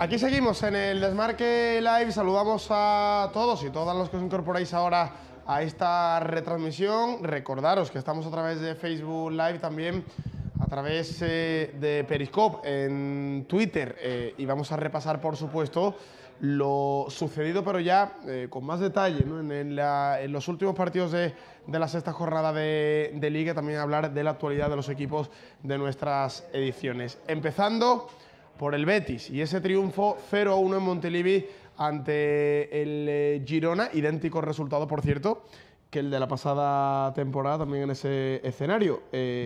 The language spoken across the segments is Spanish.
Aquí seguimos en el Desmarque Live. Saludamos a todos y todas los que os incorporáis ahora a esta retransmisión. Recordaros que estamos a través de Facebook Live, también a través de Periscope en Twitter, y vamos a repasar, por supuesto, lo sucedido, pero ya con más detalle, ¿no? en los últimos partidos de la sexta jornada de Liga. También hablar de la actualidad de los equipos de nuestras ediciones. Empezando por el Betis y ese triunfo 0-1 en Montilivi ante el Girona. Idéntico resultado, por cierto, que el de la pasada temporada, también en ese escenario.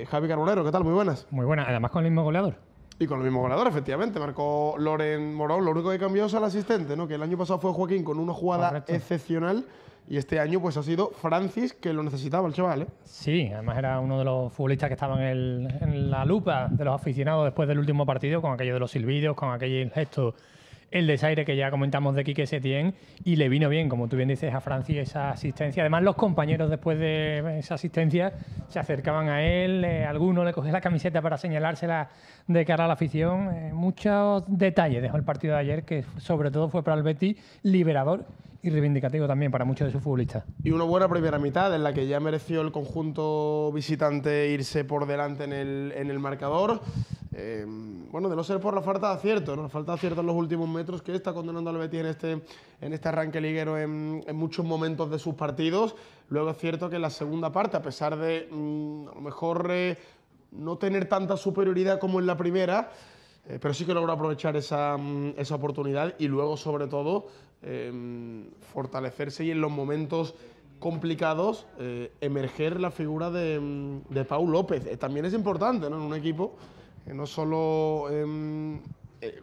Javi Carbonero, ¿qué tal? Muy buenas. Muy buenas, además con el mismo goleador. Y con el mismo goleador, efectivamente. Marcó Loren Morón. Lo único que cambió es el asistente, ¿no? Que el año pasado fue Joaquín con una jugada excepcional. Y este año pues ha sido Francis, que lo necesitaba el chaval, ¿eh? Sí, además era uno de los futbolistas que estaban en la lupa de los aficionados después del último partido, con aquello de los silbidos, con aquel gesto, el desaire que ya comentamos de Quique Setién, y le vino bien, como tú bien dices, a Francis esa asistencia. Además, los compañeros después de esa asistencia se acercaban a él, alguno le cogía la camiseta para señalársela de cara a la afición. Muchos detalles dejó el partido de ayer, que sobre todo fue para el Betis liberador y reivindicativo también para muchos de sus futbolistas. Y una buena primera mitad en la que ya mereció el conjunto visitante irse por delante en el marcador. Bueno, de no ser por la falta de acierto, ¿no? La falta de acierto en los últimos metros que está condenando al Betis en este arranque liguero en muchos momentos de sus partidos. Luego es cierto que en la segunda parte, a pesar de a lo mejor no tener tanta superioridad como en la primera, pero sí que logró aprovechar esa oportunidad y luego, sobre todo, fortalecerse y en los momentos complicados emerger la figura de Pau López. También es importante, ¿no? En un equipo no solo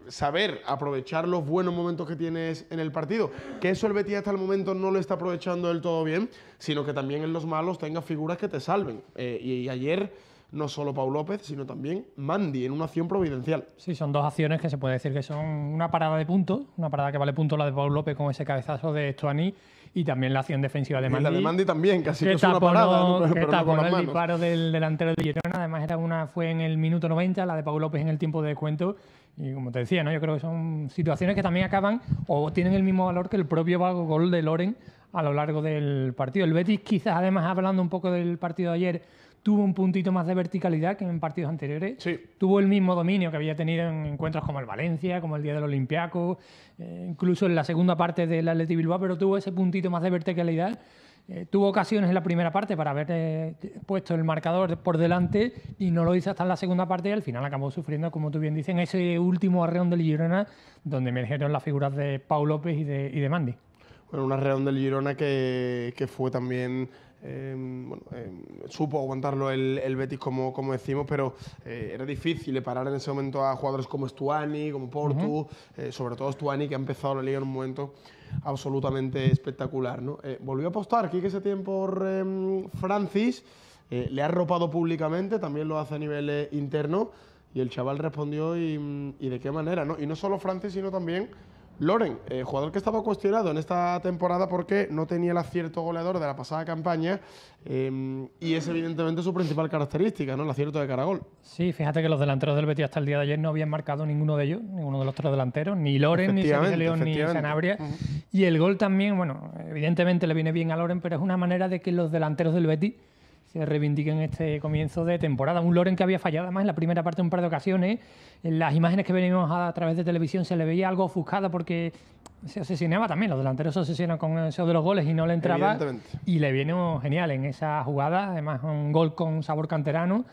saber aprovechar los buenos momentos que tienes en el partido, que eso el Betis hasta el momento no lo está aprovechando del todo bien, sino que también en los malos tenga figuras que te salven. Y ayer no solo Pau López, sino también Mandy en una acción providencial. Sí, son dos acciones que se puede decir que son una parada de puntos, una parada que vale puntos, la de Pau López con ese cabezazo de Stuani, y también la acción defensiva de Mandy. Y la de Mandy también, casi que es una parada, ¿no? pero no con las manos. El disparo del delantero de Girona, además fue en el minuto 90, la de Pau López en el tiempo de descuento. Y como te decía, ¿no? Yo creo que son situaciones que también acaban o tienen el mismo valor que el propio gol de Loren a lo largo del partido. El Betis, quizás además hablando un poco del partido de ayer, tuvo un puntito más de verticalidad que en partidos anteriores. Sí. Tuvo el mismo dominio que había tenido en encuentros como el Valencia, como el día del Olympiacos, incluso en la segunda parte del Athletic Bilbao, pero tuvo ese puntito más de verticalidad. Tuvo ocasiones en la primera parte para haber puesto el marcador por delante y no lo hizo hasta en la segunda parte, y al final acabó sufriendo, como tú bien dices, en ese último arreón del Girona, donde emergieron las figuras de Pau López y de Mandy. Bueno, un arreón del Girona que fue también... supo aguantarlo el Betis, como decimos, pero era difícil parar en ese momento a jugadores como Stuani, como Portu, sobre todo Stuani, que ha empezado la liga en un momento absolutamente espectacular, ¿no? Volvió a apostar Quique Setién por Francis, le ha arropado públicamente, también lo hace a nivel interno, y el chaval respondió y de qué manera, ¿no? Y no solo Francis, sino también Loren, jugador que estaba cuestionado en esta temporada porque no tenía el acierto goleador de la pasada campaña, y es evidentemente su principal característica, ¿no? El acierto de cara a gol. Sí, fíjate que los delanteros del Betis hasta el día de ayer no habían marcado ninguno de ellos, ninguno de los tres delanteros, ni Loren, ni Sergio León, ni Sanabria. Y el gol también, bueno, evidentemente le viene bien a Loren, pero es una manera de que los delanteros del Betis se reivindiquen este comienzo de temporada. Un Loren que había fallado además en la primera parte un par de ocasiones. En las imágenes que venimos a través de televisión se le veía algo ofuscado porque se obsesionaba también. Los delanteros se obsesionan con eso de los goles y no le entraba. Y le viene genial en esa jugada. Además, un gol con sabor canterano.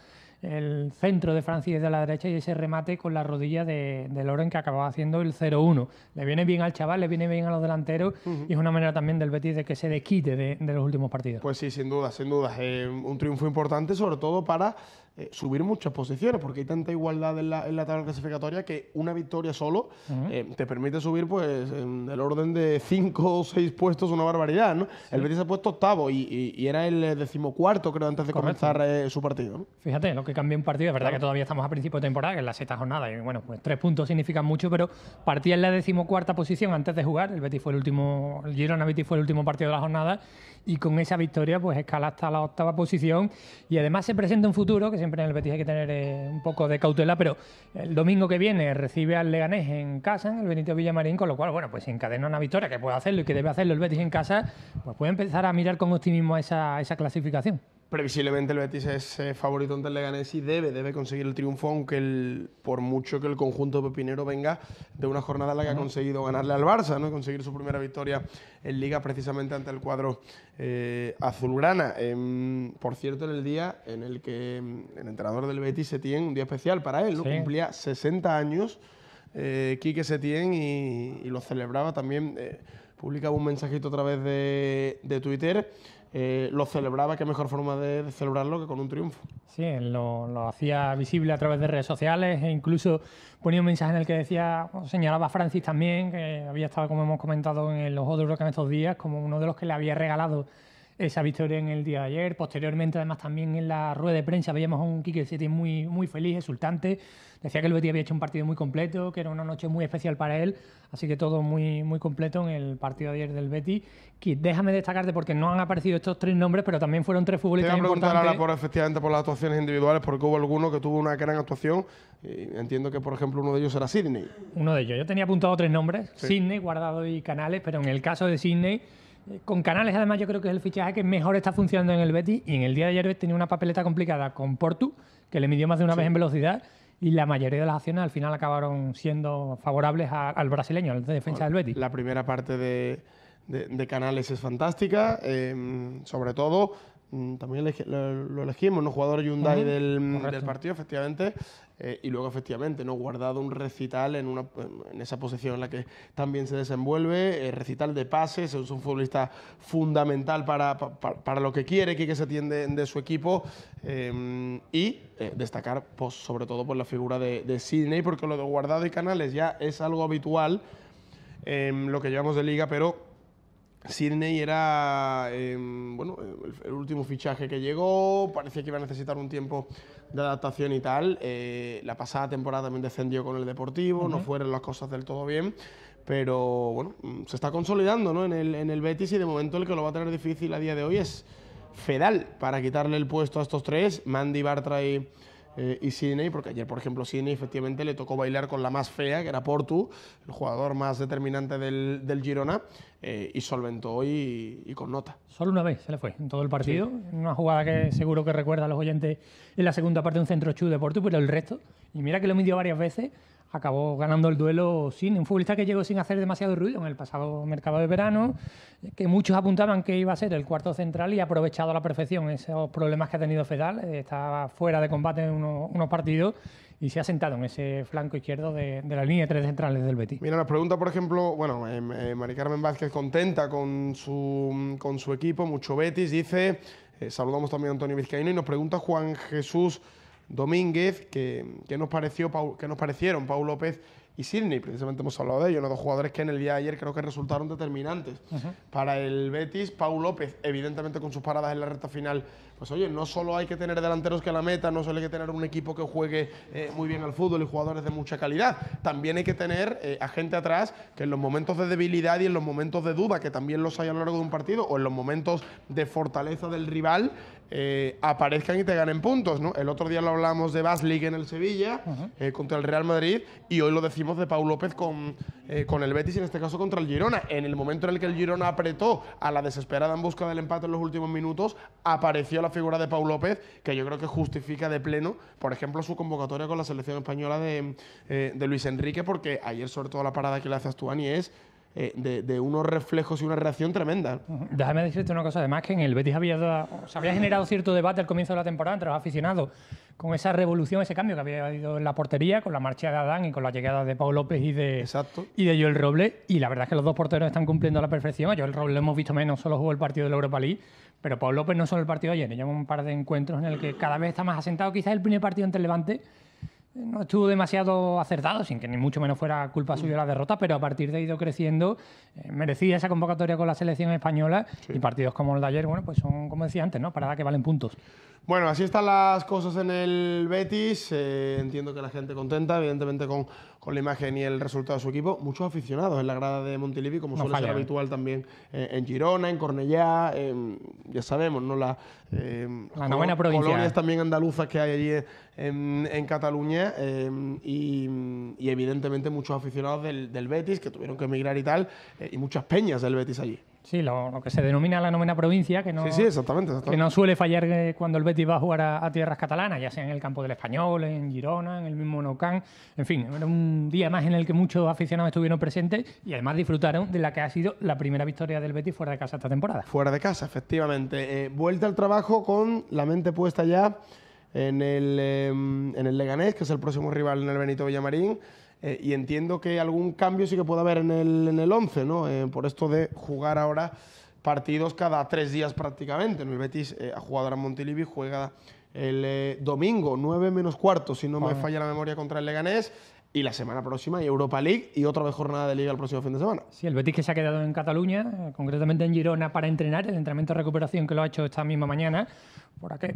El centro de Francis de la derecha y ese remate con la rodilla de Loren, que acababa haciendo el 0-1. Le viene bien al chaval, le viene bien a los delanteros, y es una manera también del Betis de que se desquite de los últimos partidos. Pues sí, sin duda, sin duda. Un triunfo importante, sobre todo para subir muchas posiciones, porque hay tanta igualdad en la tabla clasificatoria que una victoria solo te permite subir pues del orden de 5 o 6 puestos, una barbaridad, ¿no? Sí. El Betis se ha puesto octavo y era el 14º, creo, antes de comenzar su partido, ¿no? Fíjate, lo que cambia un partido. Es verdad que todavía estamos a principio de temporada, que es la sexta jornada, y bueno, pues 3 puntos significan mucho, pero partía en la 14ª posición antes de jugar. El Girona Betis fue el último partido de la jornada, y con esa victoria pues escala hasta la 8ª posición, y además se presenta un futuro que siempre siempre en el Betis hay que tener un poco de cautela, pero el domingo que viene recibe al Leganés en casa, en el Benito Villamarín, con lo cual, bueno, pues si encadena una victoria, que puede hacerlo y que debe hacerlo el Betis en casa, pues puede empezar a mirar con optimismo esa clasificación. Previsiblemente el Betis es favorito ante el Leganés y debe conseguir el triunfo, aunque por mucho que el conjunto pepinero venga de una jornada en la que ha conseguido ganarle al Barça, ¿no? Conseguir su primera victoria en Liga precisamente ante el cuadro azulgrana. Por cierto, en el día en el que el entrenador del Betis, Setién, un día especial para él, ¿no? Sí. Cumplía 60 años Quique Setién y lo celebraba también. Publicaba un mensajito a través de Twitter. Lo celebraba, qué mejor forma de celebrarlo que con un triunfo. Sí, lo hacía visible a través de redes sociales e incluso ponía un mensaje en el que decía, señalaba a Francis también, que había estado, como hemos comentado, en los Juegos de Europa en estos días, como uno de los que le había regalado esa victoria en el día de ayer. Posteriormente, además, también en la rueda de prensa veíamos a un Quique Setién muy feliz, exultante. Decía que el Betis había hecho un partido muy completo, que era una noche muy especial para él. Así que todo muy completo en el partido de ayer del Betis. Que déjame destacarte, porque no han aparecido estos 3 nombres, pero también fueron 3 futbolistas importantes. Te voy a preguntar ahora efectivamente por las actuaciones individuales, porque hubo alguno que tuvo una gran actuación. Entiendo que, por ejemplo, uno de ellos era Sidney. Uno de ellos. Yo tenía apuntado 3 nombres, sí. Sidney, Guardado y Canales, pero en el caso de Sidney, con Canales, además, yo creo que es el fichaje que mejor está funcionando en el Betis, y en el día de ayer tenía una papeleta complicada con Portu, que le midió más de una vez en velocidad, y la mayoría de las acciones al final acabaron siendo favorables al brasileño, al defensa del Betis. La primera parte de Canales es fantástica, sobre todo, también lo elegimos, ¿no? Jugador Hyundai del partido, efectivamente. Y luego, efectivamente, ¿no? Guardado un recital en esa posición en la que también se desenvuelve, recital de pases, es un futbolista fundamental para lo que quiere Quique Setién de su equipo, y destacar, pues, sobre todo, por la figura de Sidney, porque lo de Guardado y Canales ya es algo habitual en lo que llevamos de Liga, pero Sidney era el último fichaje que llegó, parecía que iba a necesitar un tiempo de adaptación y tal. La pasada temporada también descendió con el Deportivo, no fueron las cosas del todo bien, pero bueno, se está consolidando, ¿no? en el Betis, y de momento el que lo va a tener difícil a día de hoy es Fedal, para quitarle el puesto a estos 3, Mandy, Bartra y Sidney, porque ayer, por ejemplo, Sidney efectivamente le tocó bailar con la más fea, que era Portu, el jugador más determinante del Girona, y solventó y con nota. Solo una vez se le fue en todo el partido, sí. Una jugada que seguro que recuerda a los oyentes en la segunda parte, un centro chu de Portu, pero el resto, y mira que lo midió varias veces, acabó ganando el duelo Sidney, un futbolista que llegó sin hacer demasiado ruido en el pasado mercado de verano, que muchos apuntaban que iba a ser el cuarto central y ha aprovechado a la perfección esos problemas que ha tenido Fedal. Estaba fuera de combate en unos partidos y se ha sentado en ese flanco izquierdo de la línea de 3 centrales del Betis. Mira, nos pregunta, por ejemplo, Mari Carmen Vázquez, contenta con su equipo, mucho Betis, dice, saludamos también a Antonio Vizcaíno, y nos pregunta Juan Jesús Domínguez, ¿qué nos parecieron Pau López y Sidney? Precisamente hemos hablado de ellos, los 2 jugadores que en el día de ayer creo que resultaron determinantes para el Betis. Pau López, evidentemente, con sus paradas en la recta final, pues oye, no solo hay que tener delanteros que la meta, no solo hay que tener un equipo que juegue muy bien al fútbol y jugadores de mucha calidad, también hay que tener a gente atrás que en los momentos de debilidad y en los momentos de duda, que también los hay a lo largo de un partido, o en los momentos de fortaleza del rival, aparezcan y te ganen puntos, ¿no? El otro día lo hablamos de Baslik en el Sevilla, contra el Real Madrid, y hoy lo decimos de Pau López con el Betis, y en este caso contra el Girona. En el momento en el que el Girona apretó a la desesperada en busca del empate en los últimos minutos, apareció la figura de Pau López, que yo creo que justifica de pleno, por ejemplo, su convocatoria con la selección española de Luis Enrique, porque ayer, sobre todo, la parada que le hace a Astuani es de unos reflejos y una reacción tremenda. Déjame decirte una cosa, además, que en el Betis había generado cierto debate al comienzo de la temporada entre los aficionados con esa revolución, ese cambio que había habido en la portería, con la marcha de Adán y con la llegada de Pau López y de Joel Robles, y la verdad es que los 2 porteros están cumpliendo a la perfección. A Joel Robles lo hemos visto menos, solo jugó el partido de la Europa League, pero Pau López no solo el partido de ayer, lleva un par de encuentros en el que cada vez está más asentado. Quizás el primer partido ante el Levante no estuvo demasiado acertado, sin que ni mucho menos fuera culpa suya la derrota, pero a partir de ahí ha ido creciendo, merecía esa convocatoria con la selección española, y partidos como el de ayer, bueno, pues son, como decía antes, ¿no? Paradas que valen puntos. Bueno, así están las cosas en el Betis. Entiendo que la gente contenta, evidentemente con la imagen y el resultado de su equipo. Muchos aficionados en la grada de Montilivi, como suele ser habitual también en Girona, en Cornellá, ya sabemos, ¿no? La novena provincia. Colonias también andaluzas que hay allí en Cataluña y evidentemente muchos aficionados del Betis que tuvieron que emigrar y tal, y muchas peñas del Betis allí. Sí, lo que se denomina la novena provincia, que no, sí, exactamente. Que no suele fallar cuando el Betis va a jugar a tierras catalanas, ya sea en el campo del Español, en Girona, en el mismo Nou Camp. En fin, era un día más en el que muchos aficionados estuvieron presentes y además disfrutaron de la que ha sido la primera victoria del Betis fuera de casa esta temporada. Fuera de casa, efectivamente. Vuelta al trabajo con la mente puesta ya en el Leganés, que es el próximo rival en el Benito Villamarín. Y entiendo que algún cambio sí que puede haber en el 11, ¿no? Por esto de jugar ahora partidos cada 3 días prácticamente. El Betis ha jugado ahora en Montilivi, juega el domingo 9 menos cuarto, si no me falla la memoria, contra el Leganés. Y la semana próxima hay Europa League y otra vez jornada de Liga el próximo fin de semana. Sí, el Betis que se ha quedado en Cataluña, concretamente en Girona, para entrenar, el entrenamiento de recuperación que lo ha hecho esta misma mañana.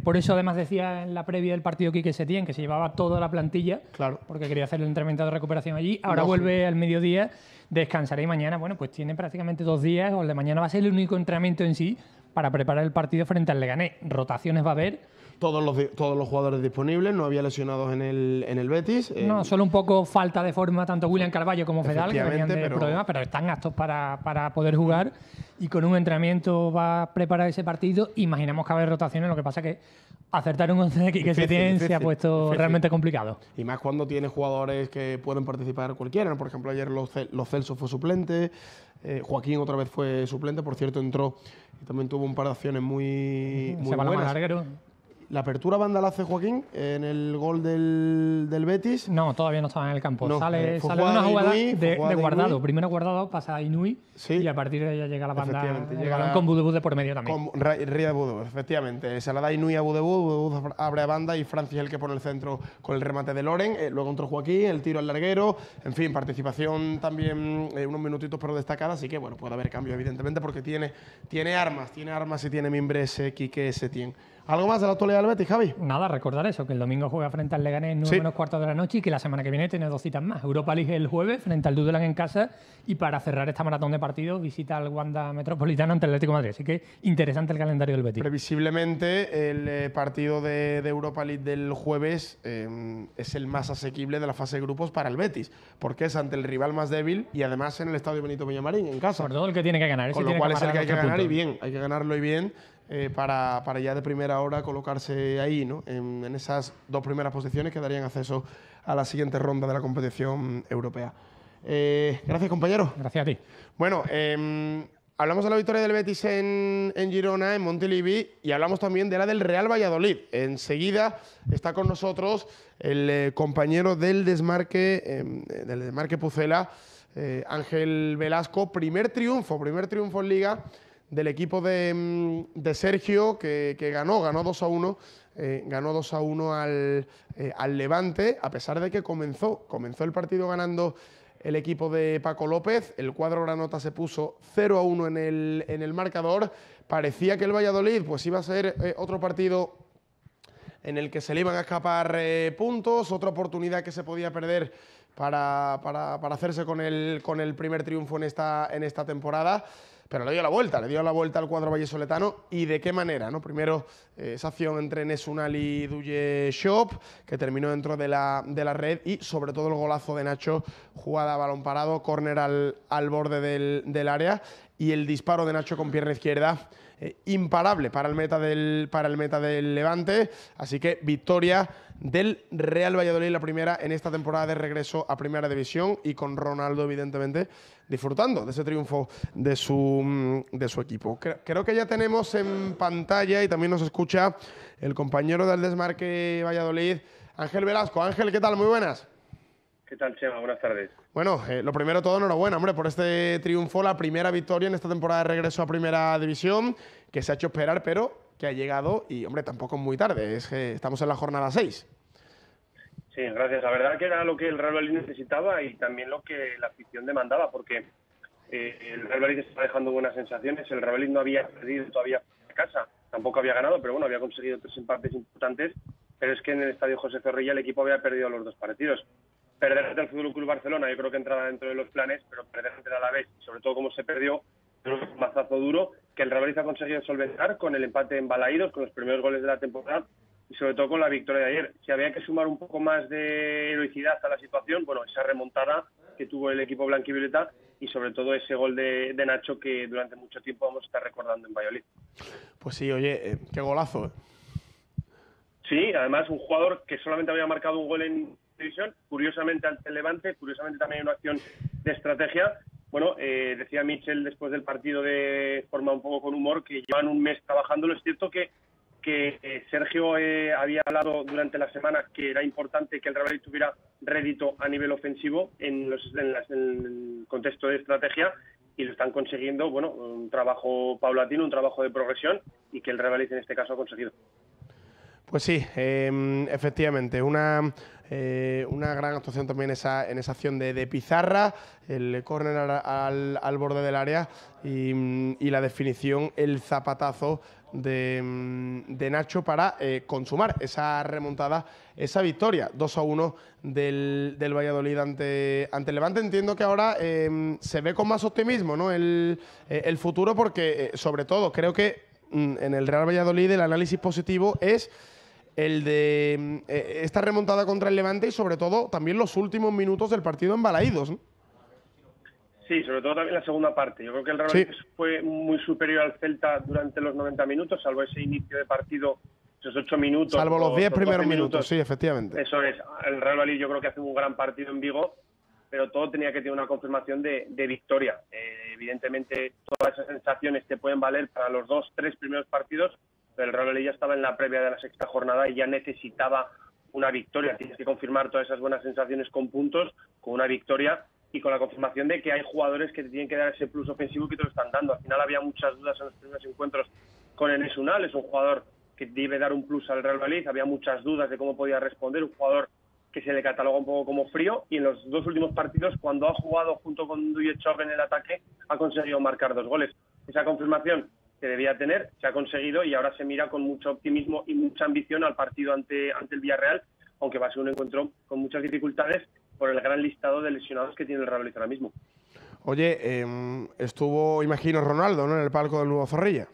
Por eso además decía en la previa del partido Quique Setién que se llevaba toda la plantilla, claro, porque quería hacer el entrenamiento de recuperación allí. Ahora vuelve al mediodía, descansará y mañana, bueno, pues tiene prácticamente 2 días, o el de mañana va a ser el único entrenamiento en sí para preparar el partido frente al Leganés. Rotaciones va a haber. Todos los jugadores disponibles, no había lesionados en el Betis. No, solo un poco falta de forma tanto William Carballo como Fedal, que venían de problemas, pero están aptos para poder jugar y con un entrenamiento va a preparar ese partido. Imaginamos que va a haber rotaciones, lo que pasa que acertar un 11 de Quique Setién se ha puesto realmente complicado. Y más cuando tiene jugadores que pueden participar cualquiera, ¿no? Por ejemplo, ayer Los Celso fue suplente, Joaquín otra vez fue suplente, por cierto entró y también tuvo un par de acciones muy buenas. Larguero. ¿La apertura banda la hace Joaquín en el gol del Betis? No, todavía no estaba en el campo. No, sale una jugada de Guardado. Primero Guardado pasa a Inui y a partir de ella llega la banda. Llega con Budebud de por medio también. Con Ría Budebud, efectivamente. Se la da Inui a Budebud abre a banda y Francis es el que pone el centro con el remate de Loren. Luego entró Joaquín, el tiro al larguero. En fin, participación también unos minutitos pero destacada. Así que bueno, puede haber cambio evidentemente porque tiene armas y tiene mimbres Quique Setién. ¿Algo más de la actualidad del Betis, Javi? Nada, recordar eso, que el domingo juega frente al Leganés 9 menos cuarto de la noche y que la semana que viene tiene 2 citas más. Europa League el jueves frente al Dudelange en casa y para cerrar esta maratón de partidos visita al Wanda Metropolitano ante el Atlético de Madrid. Así que interesante el calendario del Betis. Previsiblemente el partido de Europa League del jueves es el más asequible de la fase de grupos para el Betis, porque es ante el rival más débil y además en el Estadio Benito Villamarín, en casa. Sobre todo el que tiene que ganar. Con lo cual es el que hay que ganar y bien, hay que ganarlo y bien. Para ya de primera hora colocarse ahí, ¿no? En esas 2 primeras posiciones que darían acceso a la siguiente ronda de la competición europea. Gracias, compañero. Gracias a ti. Bueno, hablamos de la victoria del Betis en Girona, en Montilivi, y hablamos también de la del Real Valladolid. Enseguida está con nosotros el compañero del Desmarque Pucela, Ángel Velasco. Primer triunfo en Liga del equipo de Sergio, que ganó 2-1. Ganó 2-1 al Levante, a pesar de que comenzó el partido ganando el equipo de Paco López. El cuadro granota se puso 0-1 en el marcador. Parecía que el Valladolid pues iba a ser otro partido en el que se le iban a escapar puntos, otra oportunidad que se podía perder para hacerse con el primer triunfo en esta temporada. Pero le dio la vuelta al cuadro vallesoletano. ¿Y de qué manera, no? Primero, esa acción entre Nesunal y Duye Shop, que terminó dentro de la red, y sobre todo el golazo de Nacho, jugada a balón parado, córner al borde del área, y el disparo de Nacho con pierna izquierda, imparable para el meta del Levante. Así que victoria del Real Valladolid, la primera en esta temporada de regreso a Primera División, y con Ronaldo evidentemente disfrutando de ese triunfo de su equipo. Creo que ya tenemos en pantalla y también nos escucha el compañero del Desmarque Valladolid, Ángel Velasco. Ángel, ¿qué tal? Muy buenas. ¿Qué tal, Chema? Buenas tardes. Bueno, lo primero de todo, enhorabuena, hombre, por este triunfo, la primera victoria en esta temporada de regreso a Primera División, que se ha hecho esperar, pero que ha llegado y, hombre, tampoco muy tarde, es que estamos en la jornada 6. Sí, gracias. La verdad que era lo que el Real Valladolid necesitaba y también lo que la afición demandaba, porque el Real Valladolid estaba dejando buenas sensaciones. El Real Valladolid no había perdido todavía en casa tampoco había ganado, pero bueno, había conseguido 3 empates importantes, pero es que en el Estadio José Zorrilla el equipo había perdido los 2 partidos. Perder ante el Fútbol Club Barcelona yo creo que entraba dentro de los planes, pero perder ante el Alavés, sobre todo como se perdió, creo que es un mazazo duro que el Real Madrid ha conseguido solventar con el empate en Balaídos, con los primeros goles de la temporada y sobre todo con la victoria de ayer. Si había que sumar un poco más de heroicidad a la situación, bueno, esa remontada que tuvo el equipo blanquivioleta y sobre todo ese gol de Nacho que durante mucho tiempo vamos a estar recordando en Valladolid. Pues sí, oye, qué golazo. Sí, además un jugador que solamente había marcado un gol en división, curiosamente ante el Levante, curiosamente también hay una acción de estrategia. Bueno, decía Michel después del partido de forma un poco con humor que llevan un mes trabajándolo. Es cierto que Sergio había hablado durante la semana que era importante que el Real Madrid tuviera rédito a nivel ofensivo en el contexto de estrategia y lo están consiguiendo, bueno, un trabajo paulatino, un trabajo de progresión y que el Real Madrid en este caso ha conseguido. Pues sí, efectivamente, una gran actuación también en esa acción de Pizarra, el córner al borde del área y la definición, el zapatazo de Nacho para consumar esa remontada, esa victoria 2-1 del Valladolid ante el Levante. Entiendo que ahora se ve con más optimismo, ¿no? el futuro, porque sobre todo creo que en el Real Valladolid el análisis positivo es el de esta remontada contra el Levante y sobre todo también los últimos minutos del partido en Balaídos, ¿no? Sí, sobre todo también la segunda parte. Yo creo que el Real Madrid fue muy superior al Celta durante los 90 minutos, salvo ese inicio de partido, esos 8 minutos. Salvo los 10 primeros minutos, sí, efectivamente. Eso es. El Real Madrid yo creo que hace un gran partido en Vigo, pero todo tenía que tener una confirmación de victoria. Evidentemente, todas esas sensaciones te pueden valer para los 2-3 primeros partidos, pero el Real Madrid ya estaba en la previa de la sexta jornada y ya necesitaba una victoria. Tienes que confirmar todas esas buenas sensaciones con puntos, con una victoria y con la confirmación de que hay jugadores que te tienen que dar ese plus ofensivo que te lo están dando. Al final había muchas dudas en los primeros encuentros con Enes Unal, es un jugador que debe dar un plus al Real Madrid, había muchas dudas de cómo podía responder, un jugador que se le cataloga un poco como frío y en los 2 últimos partidos, cuando ha jugado junto con Duyechov en el ataque, ha conseguido marcar 2 goles. Esa confirmación que debía tener, se ha conseguido y ahora se mira con mucho optimismo y mucha ambición al partido ante el Villarreal, aunque va a ser un encuentro con muchas dificultades por el gran listado de lesionados que tiene el Real Madrid ahora mismo. Oye, estuvo, imagino, Ronaldo, ¿no?, en el palco del Nuevo Zorrilla.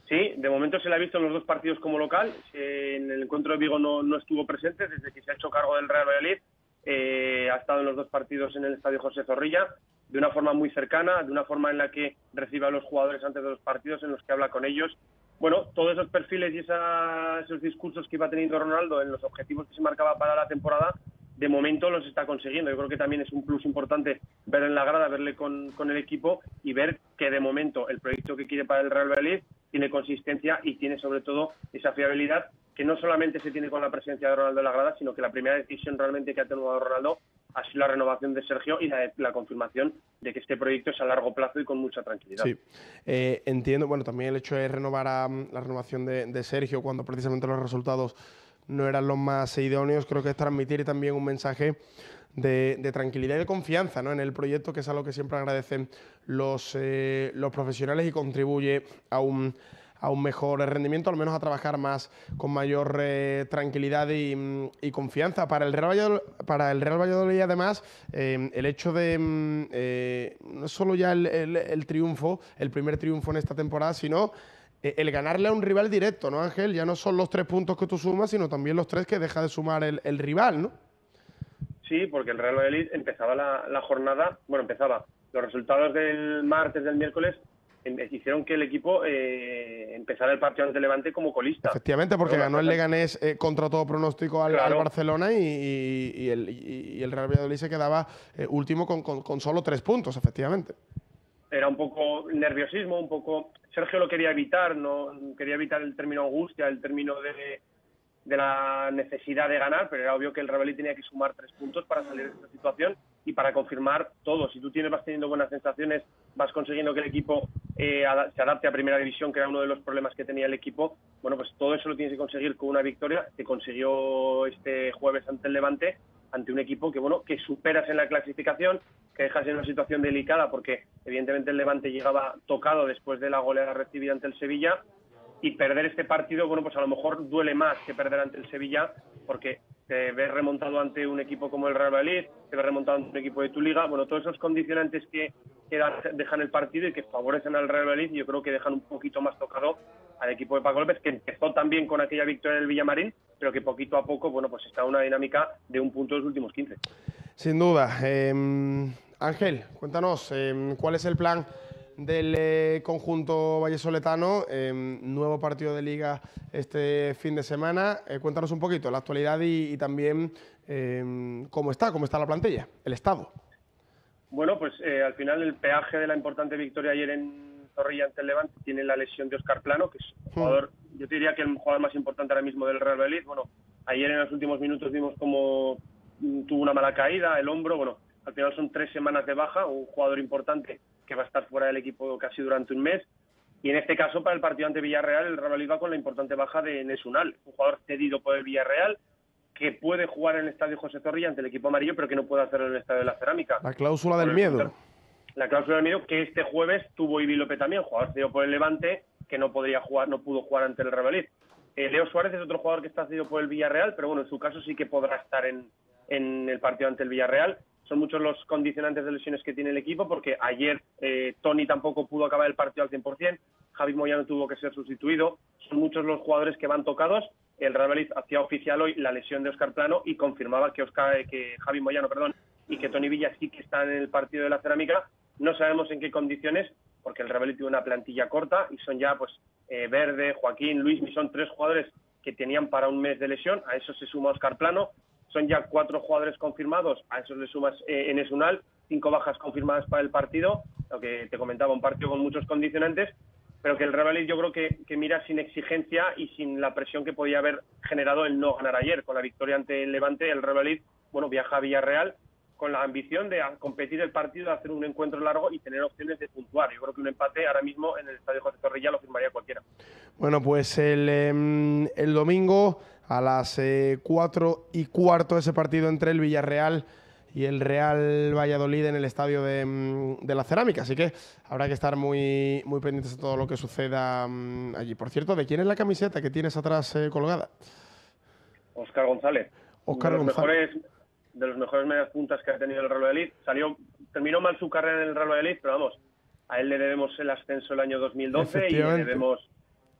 Sí, de momento se le ha visto en los 2 partidos como local. En el encuentro de Vigo no estuvo presente desde que se ha hecho cargo del Real Valladolid. Ha estado en los 2 partidos en el Estadio José Zorrilla, de una forma muy cercana, de una forma en la que recibe a los jugadores antes de los partidos, en los que habla con ellos. Bueno, todos esos perfiles y esos discursos que iba teniendo Ronaldo en los objetivos que se marcaba para la temporada, de momento los está consiguiendo. Yo creo que también es un plus importante verle en la grada, verle con el equipo y ver que de momento el proyecto que quiere para el Real Valladolid tiene consistencia y tiene sobre todo esa fiabilidad que no solamente se tiene con la presencia de Ronaldo en la grada, sino que la primera decisión realmente que ha tomado Ronaldo ha sido la renovación de Sergio y la confirmación de que este proyecto es a largo plazo y con mucha tranquilidad. Sí, entiendo. Bueno, también el hecho de renovar la renovación de Sergio cuando precisamente los resultados no eran los más idóneos, creo que es transmitir también un mensaje de tranquilidad y de confianza, ¿no?, en el proyecto, que es algo que siempre agradecen los profesionales y contribuye a un mejor rendimiento, al menos a trabajar más con mayor tranquilidad y confianza. Para el Real Valladolid, además, el hecho de no solo ya el triunfo, el primer triunfo en esta temporada, sino el ganarle a un rival directo, ¿no, Ángel? Ya no son los 3 puntos que tú sumas, sino también los 3 que deja de sumar el rival, ¿no? Sí, porque el Real Valladolid empezaba la jornada, empezaba. Los resultados del martes, del miércoles, hicieron que el equipo empezara el partido ante Levante como colista. Efectivamente, porque ganó el Leganés contra todo pronóstico al Barcelona y el Real Valladolid se quedaba último con solo 3 puntos, efectivamente. Era un poco nerviosismo, un poco... Sergio lo quería evitar, no quería evitar el término angustia, el término de la necesidad de ganar, pero era obvio que el Real Valladolid tenía que sumar 3 puntos para salir de esta situación y para confirmar todo. Si tú vas teniendo buenas sensaciones, vas consiguiendo que el equipo se adapte a Primera División, que era uno de los problemas que tenía el equipo, bueno, pues todo eso lo tienes que conseguir con una victoria que consiguió este jueves ante el Levante, ante un equipo que superas en la clasificación, que dejas en una situación delicada porque evidentemente el Levante llegaba tocado después de la goleada recibida ante el Sevilla y perder este partido, bueno, pues a lo mejor duele más que perder ante el Sevilla, porque te ves remontado ante un equipo como el Real Valladolid, te ves remontado ante un equipo de tu liga, bueno, todos esos condicionantes que dejan el partido y que favorecen al Real Valladolid, yo creo que dejan un poquito más tocado al equipo de Paco López, que empezó también con aquella victoria en el Villamarín, pero que poquito a poco, bueno, pues está en una dinámica de un punto de los últimos 15. Sin duda. Ángel, cuéntanos, ¿cuál es el plan del conjunto vallesoletano? Nuevo partido de Liga este fin de semana. Cuéntanos un poquito la actualidad y también cómo está la plantilla, el estado. Bueno, pues al final el peaje de la importante victoria ayer en Zorrilla ante el Levante tiene la lesión de Óscar Plano, que es un jugador, yo te diría que el jugador más importante ahora mismo del Real Valladolid. Bueno, ayer en los últimos minutos vimos cómo tuvo una mala caída, el hombro, bueno, al final son 3 semanas de baja, un jugador importante que va a estar fuera del equipo casi durante un mes, y en este caso para el partido ante Villarreal el Real Valladolid va con la importante baja de Enes Unal, un jugador cedido por el Villarreal, que puede jugar en el estadio José Zorrilla ante el equipo amarillo, pero que no puede hacerlo en el estadio de la Cerámica. La cláusula del miedo. La cláusula del miedo que este jueves tuvo Ibi López también, jugador cedido por el Levante, que no pudo jugar ante el Real Valladolid. Leo Suárez es otro jugador que está cedido por el Villarreal, pero bueno, en su caso sí que podrá estar en el partido ante el Villarreal. Son muchos los condicionantes de lesiones que tiene el equipo, porque ayer Toni tampoco pudo acabar el partido al 100%, Javi Moyano tuvo que ser sustituido. Son muchos los jugadores que van tocados. El Real Valladolid hacía oficial hoy la lesión de Óscar Plano y confirmaba que Javi Moyano, y que Toni Villa sí que están en el partido de la Cerámica. No sabemos en qué condiciones, porque el Real Valladolid tiene una plantilla corta y son ya Verde, Joaquín, Luis, son 3 jugadores que tenían para un mes de lesión. A eso se suma Óscar Plano. Son ya 4 jugadores confirmados, a eso le sumas Enes Unal, 5 bajas confirmadas para el partido, lo que te comentaba, un partido con muchos condicionantes, pero que el Real Valladolid yo creo que mira sin exigencia y sin la presión que podía haber generado el no ganar ayer. Con la victoria ante el Levante, el Real Valladolid, viaja a Villarreal con la ambición de competir el partido, de hacer un encuentro largo y tener opciones de puntuar. Yo creo que un empate ahora mismo en el estadio José Zorrilla lo firmaría cualquiera. Bueno, pues el domingo a las 4:15 ese partido entre el Villarreal y el Real Valladolid en el estadio de la Cerámica. Así que habrá que estar muy, muy pendientes de todo lo que suceda allí. Por cierto, ¿de quién es la camiseta que tienes atrás colgada? Óscar González. Óscar González. De los mejores medias puntas que ha tenido el Real Valladolid. Terminó mal su carrera en el Real Valladolid, pero vamos, a él le debemos el ascenso el año 2012 y le debemos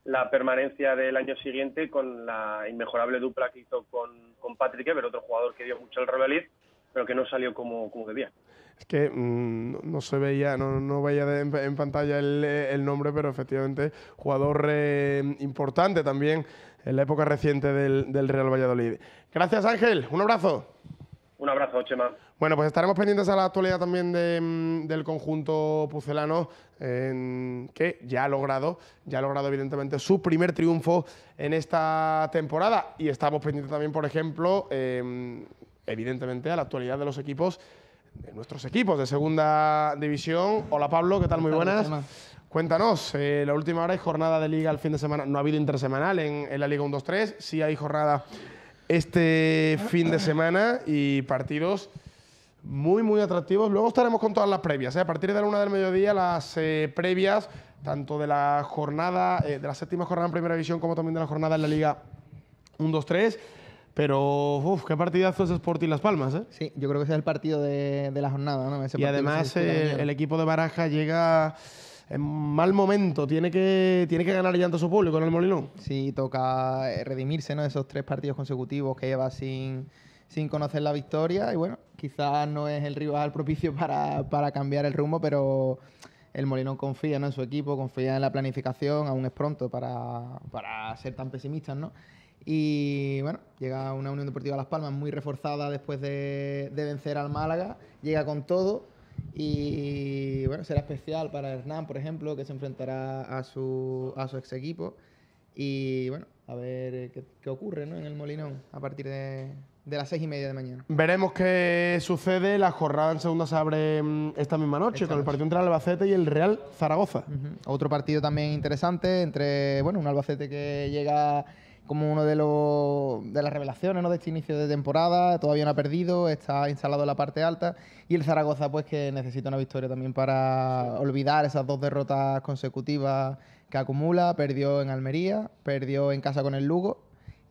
la permanencia del año siguiente con la inmejorable dupla que hizo con Patrick Ever, otro jugador que dio mucho al Real Valladolid, pero que no salió como debía. Es que no se veía, no veía en pantalla el nombre, pero efectivamente jugador importante también en la época reciente del Real Valladolid. Gracias, Ángel. Un abrazo. Un abrazo, Chema. Bueno, pues estaremos pendientes a la actualidad también del conjunto pucelano, que ya ha logrado evidentemente su primer triunfo en esta temporada. Y estamos pendientes también, por ejemplo, evidentemente a la actualidad de los equipos, de nuestros equipos de segunda división. Hola Pablo, ¿qué tal? Muy buenas. Cuéntanos, la última hora hay jornada de liga el fin de semana. No ha habido intersemanal en la Liga 1-2-3, sí hay jornada este fin de semana y partidos muy, muy atractivos. Luego estaremos con todas las previas, a partir de la 1 del mediodía, las previas, tanto de la jornada, de la 7ª jornada en Primera División, como también de la jornada en la Liga 1-2-3. Pero, qué partidazo es Sporting Las Palmas, ¿eh? Sí, yo creo que ese es el partido de la jornada, ¿no? Y además el equipo de Baraja llega en mal momento, tiene que ganar ya ante su público en el Molinón. Sí, toca redimirse, ¿no? Esos 3 partidos consecutivos que lleva sin conocer la victoria. Y bueno, quizás no es el rival propicio para cambiar el rumbo, pero el Molinón confía, ¿no?, en su equipo, confía en la planificación. Aún es pronto para ser tan pesimistas, ¿no? Y bueno, llega una Unión Deportiva Las Palmas muy reforzada después de vencer al Málaga. Llega con todo. Y bueno, será especial para Hernán, por ejemplo, que se enfrentará a su ex equipo. Y bueno, a ver qué ocurre, ¿no?, en el Molinón a partir de las 6:30 de mañana. Veremos qué sucede. La jornada en segunda se abre esta misma noche con el partido entre el Albacete y el Real Zaragoza. Otro partido también interesante entre un Albacete que llega como uno de las revelaciones, ¿no?, de este inicio de temporada. Todavía no ha perdido, está instalado en la parte alta. Y el Zaragoza, pues, que necesita una victoria también para olvidar esas 2 derrotas consecutivas que acumula. Perdió en Almería, perdió en casa con el Lugo.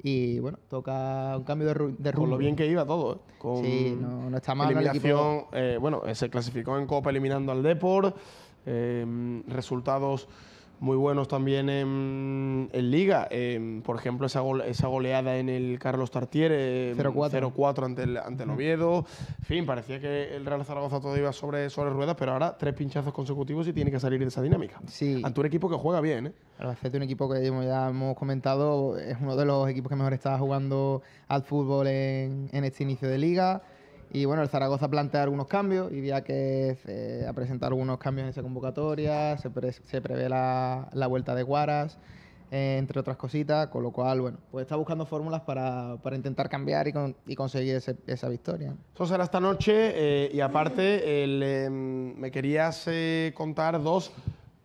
Y bueno, toca un cambio de rumbo. Con lo bien que iba todo, ¿eh? Sí, no está mal. Eliminación, bueno, se clasificó en Copa eliminando al Depor. Resultados muy buenos también en Liga. Por ejemplo, esa goleada en el Carlos Tartiere, 0-4 ante el Oviedo. En fin, parecía que el Real Zaragoza todo iba sobre ruedas, pero ahora 3 pinchazos consecutivos y tiene que salir de esa dinámica. Sí. Ante un equipo que juega bien, ¿eh? Albacete, un equipo que ya hemos comentado, es uno de los equipos que mejor está jugando al fútbol en este inicio de Liga. Y bueno, el Zaragoza plantea algunos cambios y ya que ha presentado algunos cambios en esa convocatoria, se prevé la vuelta de Guaras, entre otras cositas, con lo cual, bueno, pues está buscando fórmulas para intentar cambiar y conseguir esa victoria. Eso será esta noche y aparte me querías contar 2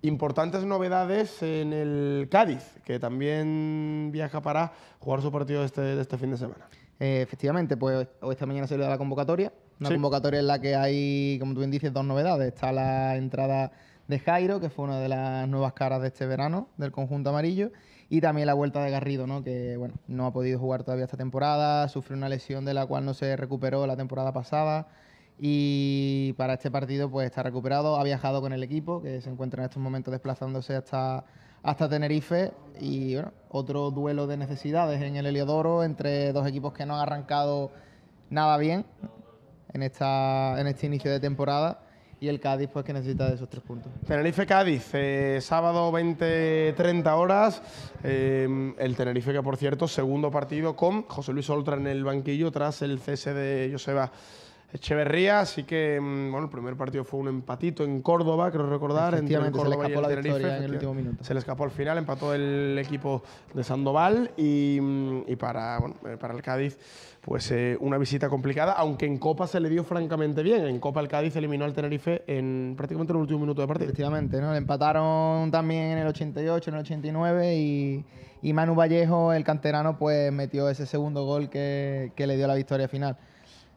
importantes novedades en el Cádiz, que también viaja para jugar su partido de este fin de semana. Efectivamente, pues esta mañana salió la convocatoria. Una convocatoria en la que hay, como tú bien dices, 2 novedades. Está la entrada de Jairo, que fue una de las nuevas caras de este verano del conjunto amarillo, y también la vuelta de Garrido, ¿no?, que bueno, no ha podido jugar todavía esta temporada, sufrió una lesión de la cual no se recuperó la temporada pasada, y para este partido pues está recuperado, ha viajado con el equipo, que se encuentra en estos momentos desplazándose hasta Tenerife. Y bueno, otro duelo de necesidades en el Heliodoro entre 2 equipos que no han arrancado nada bien en este inicio de temporada, y el Cádiz, pues, que necesita de esos 3 puntos. Tenerife-Cádiz, sábado 20:30 horas. El Tenerife, que por cierto, segundo partido con José Luis Oltra en el banquillo tras el cese de Joseba Echeverría. Así que, bueno, el primer partido fue un empatito en Córdoba, creo recordar. Efectivamente, entre el Córdoba se le escapó la victoria en el Tenerife, último minuto. Se le escapó al final, empató el equipo de Sandoval y para el Cádiz, pues una visita complicada, aunque en Copa se le dio francamente bien. En Copa el Cádiz eliminó al Tenerife en prácticamente el último minuto de partido. Efectivamente, ¿no? Le empataron también en el 88, en el 89 y Manu Vallejo, el canterano, pues metió ese segundo gol que le dio la victoria final.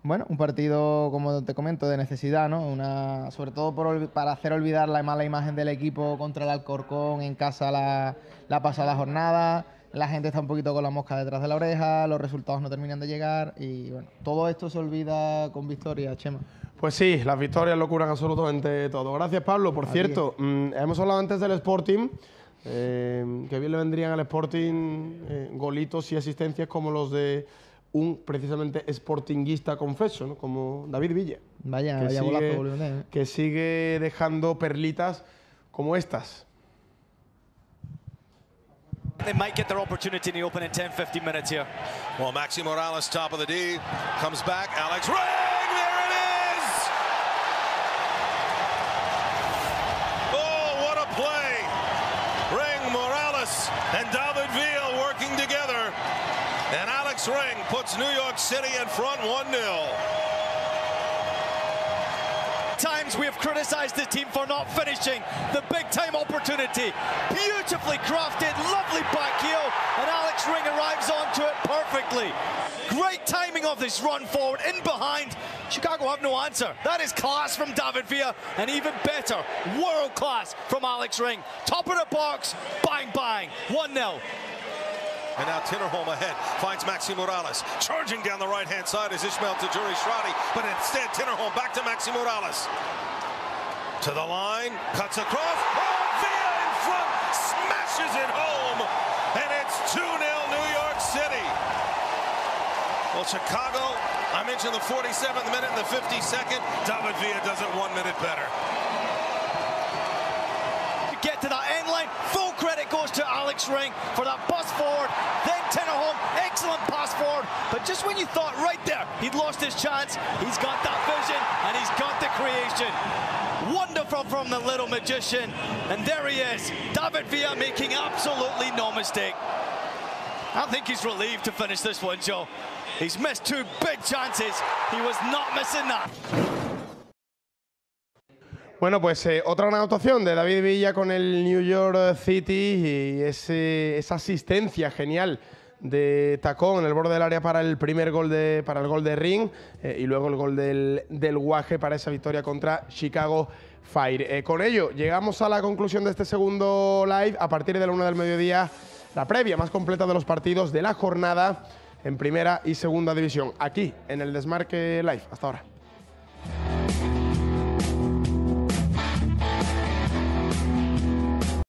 Bueno, un partido, como te comento, de necesidad, ¿no? Sobre todo para hacer olvidar la mala imagen del equipo contra el Alcorcón en casa la pasada jornada. La gente está un poquito con la mosca detrás de la oreja, los resultados no terminan de llegar y bueno, todo esto se olvida con victoria, Chema. Pues sí, las victorias lo curan absolutamente todo. Gracias, Pablo. Por cierto, hemos hablado antes del Sporting. Que bien le vendrían al Sporting golitos y asistencias como los de un precisamente sportinguista confeso, ¿no?, como David Villa. Vaya golazo, boludo. Que sigue dejando perlitas como estas. They might get their opportunity in the opening 10-15 minutes here. Well, Maxi Morales, top of the D, comes back. Alex Ring, there it is! Oh, what a play! Ring, Morales, and David Villa working together. And Alex Ring puts New York City in front 1-0. Times we have criticized the team for not finishing the big-time opportunity. Beautifully crafted, lovely back heel, and Alex Ring arrives onto it perfectly. Great timing of this run forward, in behind. Chicago have no answer. That is class from David Villa, and even better, world class from Alex Ring. Top of the box, bang, bang, 1-0. And now Tinnerholm ahead, finds Maxi Morales. Charging down the right-hand side is Ismail Tajuri Shradi, but instead Tinnerholm back to Maxi Morales. To the line, cuts across. Oh, Villa in front, smashes it home, and it's 2-0 New York City. Well, Chicago, I mentioned the 47th minute and the 52nd. David Villa does it 1 minute better. Get to that end line. Full credit goes to Alex Ring for that bust forward. Then Tinnerholm, excellent pass forward. But just when you thought right there he'd lost his chance, he's got that vision and he's got the creation. Wonderful from the little magician. And there he is, David Villa making absolutely no mistake. I think he's relieved to finish this one, Joe. He's missed 2 big chances. He was not missing that. Bueno, pues otra anotación de David Villa con el New York City y esa asistencia genial de tacón en el borde del área para el primer gol para el gol de Ring y luego el gol del Guaje para esa victoria contra Chicago Fire. Con ello llegamos a la conclusión de este segundo live. A partir de la 1 del mediodía, la previa más completa de los partidos de la jornada en primera y segunda división, aquí en el Desmarque Live. Hasta ahora.